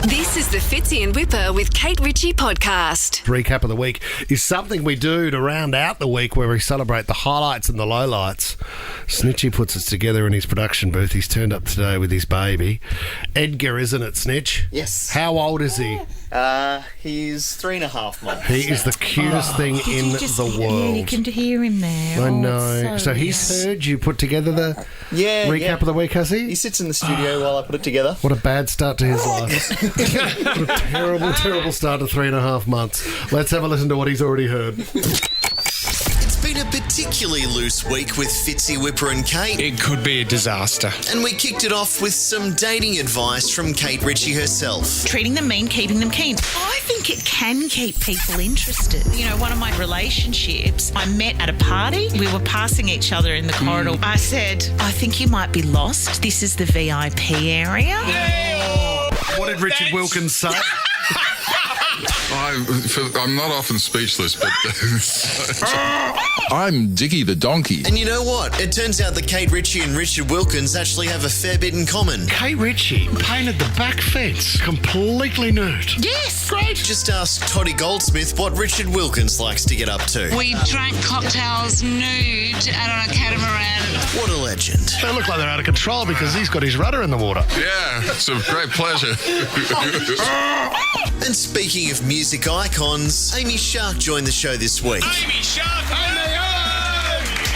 This is the Fitzy and Whipper with Kate Ritchie podcast. Recap of the week is something we do to round out the week where we celebrate the highlights and the lowlights. Snitchy puts us together in his production booth. He's turned up today with his baby. Edgar, isn't it, Snitch? Yes. How old is he? He's 3.5 months. He is the cutest thing in the world. Yeah, you can hear him there. I know. So he's heard you put together the recap of the week, has he? He sits in the studio while I put it together. What a bad start to his life. What a terrible, terrible start to 3.5 months. Let's have a listen to what he's already heard. It's been a particularly loose week with Fitzy, Whipper and Kate. It could be a disaster. And we kicked it off with some dating advice from Kate Ritchie herself. Treating them mean, keeping them keen. I think it can keep people interested. You know, one of my relationships, I met at a party. We were passing each other in the corridor. I said, I think you might be lost. This is the VIP area. What did Richard Wilkins say? I'm not often speechless, but I'm Dickie the donkey. And you know what? It turns out that Kate Ritchie and Richard Wilkins actually have a fair bit in common. Kate Ritchie painted the back fence completely nude. Yes. Great. Just ask Toddy Goldsmith what Richard Wilkins likes to get up to. We drank cocktails nude out on a catamaran. What a legend. They look like they're out of control because he's got his rudder in the water. Yeah, it's a great pleasure. And speaking of music icons, Amy Shark joined the show this week. Amy Shark!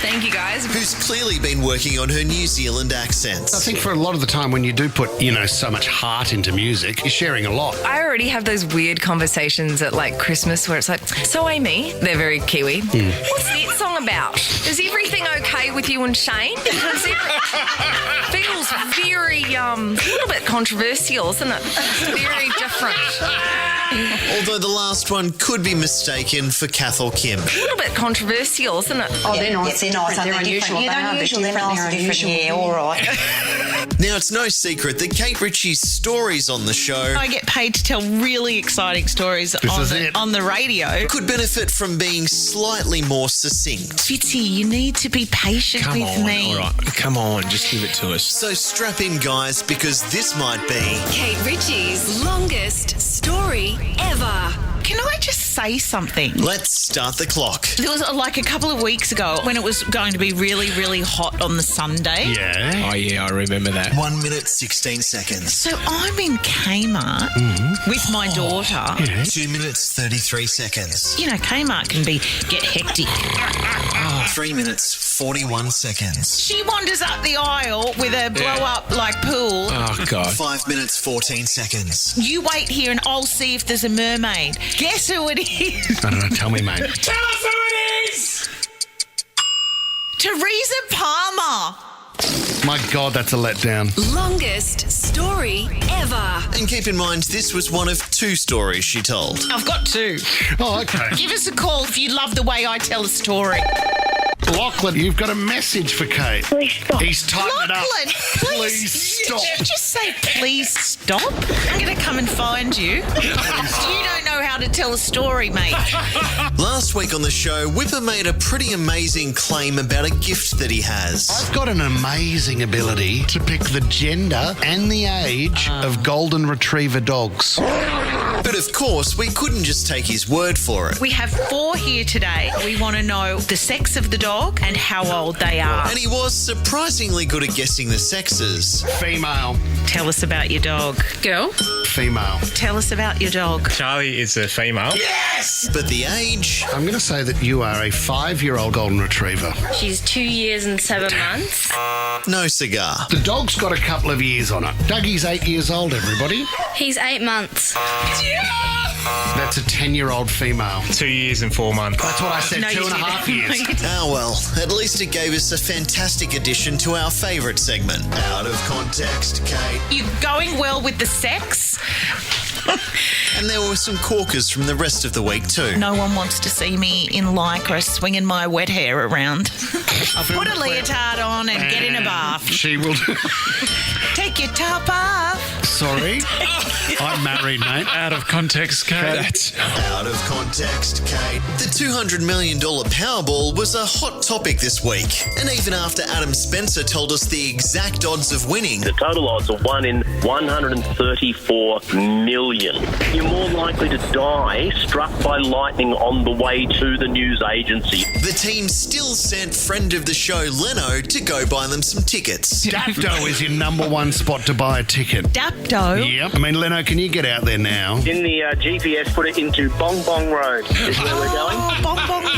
Thank you, guys. Who's clearly been working on her New Zealand accents. I think for a lot of the time when you do put, so much heart into music, you're sharing a lot. I already have those weird conversations at like Christmas where it's like, so Amy, they're very Kiwi. What's that song about? Is everything okay with you and Shane? Because it feels very, a little bit controversial, isn't it? It's very different. Although the last one could be mistaken for Kath or Kim. A little bit controversial, isn't it? Oh, they're nice. They're nice. They're unusual. Yeah, they're unusual. They're nice. They're unusual. Yeah, all right. Now, it's no secret that Kate Ritchie's stories on the show I get paid to tell really exciting stories on the radio. could benefit from being slightly more succinct. Fitzy, you need to be patient with me. All right. Come on, just give it to us. So strap in, guys, because this might be Kate Ritchie's longest story ever. Can I just say something? Let's Start the Clock. There was like a couple of weeks ago when it was going to be really, really hot on the Sunday. Yeah. Oh, yeah, I remember that. 1 minute, 16 seconds. So I'm in Kmart with my daughter. 2 minutes, 33 seconds. You know, Kmart can get hectic. 3 minutes, 41 seconds. She wanders up the aisle with a blow-up like pool. Oh, God. 5 minutes, 14 seconds. You wait here and I'll see if there's a mermaid. Guess who it is? I don't know. Tell me, mate. Tell us who it is! Teresa Palmer. My God, that's a letdown. Longest story ever. And keep in mind, this was one of 2 stories she told. I've got 2. Oh, okay. Give us a call if you love the way I tell a story. Lachlan, you've got a message for Kate. Please stop. He's tightened it up. Lachlan, Please stop. Did you just say please stop? I'm going to come and find you. You don't know how to tell a story, mate. Last week on the show, Whipper made a pretty amazing claim about a gift that he has. I've got an amazing ability to pick the gender and the age of golden retriever dogs. But of course, we couldn't just take his word for it. We have 4 here today. We want to know the sex of the dog and how old they are. And he was surprisingly good at guessing the sexes. Female. Tell us about your dog. Girl? Female. Tell us about your dog. Charlie is a female. But the age, I'm going to say that you are a 5-year-old golden retriever. She's 2 years and 7 months. no cigar. The dog's got a couple of years on it. Dougie's 8 years old, everybody. He's 8 months. That's a 10-year-old female. 2 years and 4 months. That's what I said, No, you 2.5 didn't. years. Ah, well, at least it gave us a fantastic addition to our favourite segment. Out of context, Kate. You're going well with the sex? And there were some corkers from the rest of the week too. No one wants to see me in lycra swinging my wet hair around. I'll put a leotard on and get in a bath. She will. Take your top off. sorry. I'm married, mate. Out of context, Kate. Out of context, Kate. The $200 million Powerball was a hot topic this week. And even after Adam Spencer told us the exact odds of winning, the total odds are 1 in 134 million. You're more likely to die struck by lightning on the way to the news agency. the team still sent friend of the show Leno to go buy them some tickets. Dapto is your number one spot to buy a ticket. Dapto? Yep. I mean, Leno, can you get out there now? In the GPS, put it into Bong Bong Road. Is where we're going. Oh, Bong Bong Road.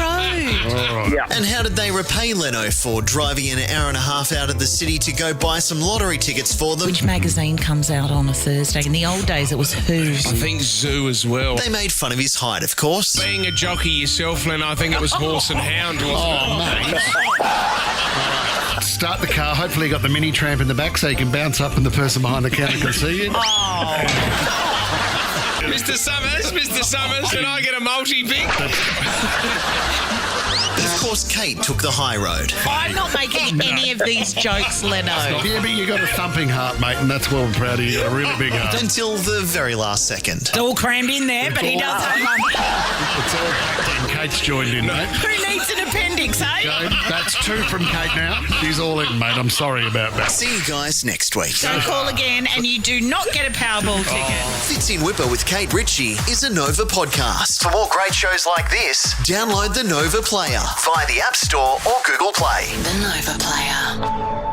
All right. Yeah. And how did they repay Leno for driving an hour and a half out of the city to go buy some lottery tickets for them? Which magazine comes out on a Thursday? In the old days, it was Who. I think Zoo as well. They made fun of his height, of course. Being a jockey yourself, Len, I think it was Horse and Hound, wasn't mate. Start the car. Hopefully you got the mini tramp in the back so you can bounce up and the person behind the counter can see you. Mr. Summers, can I get a multi-pick? Of course, Kate took the high road. I'm not making any of these jokes, Leno. Yeah, but you got a thumping heart, mate, and that's why I'm proud of you. A really big heart. Until the very last second. It's all crammed in there, but he does have one. It's all packed in. Kate's joined in, mate. Who needs an appendix, eh? Okay, that's 2 from Kate now. She's all in, mate. I'm sorry about that. See you guys next week. So call again and you do not get a Powerball ticket. Fitzy and Whipper with Kate Ritchie is a Nova podcast. For more great shows like this, download the Nova Player via the App Store or Google Play. The Nova Player.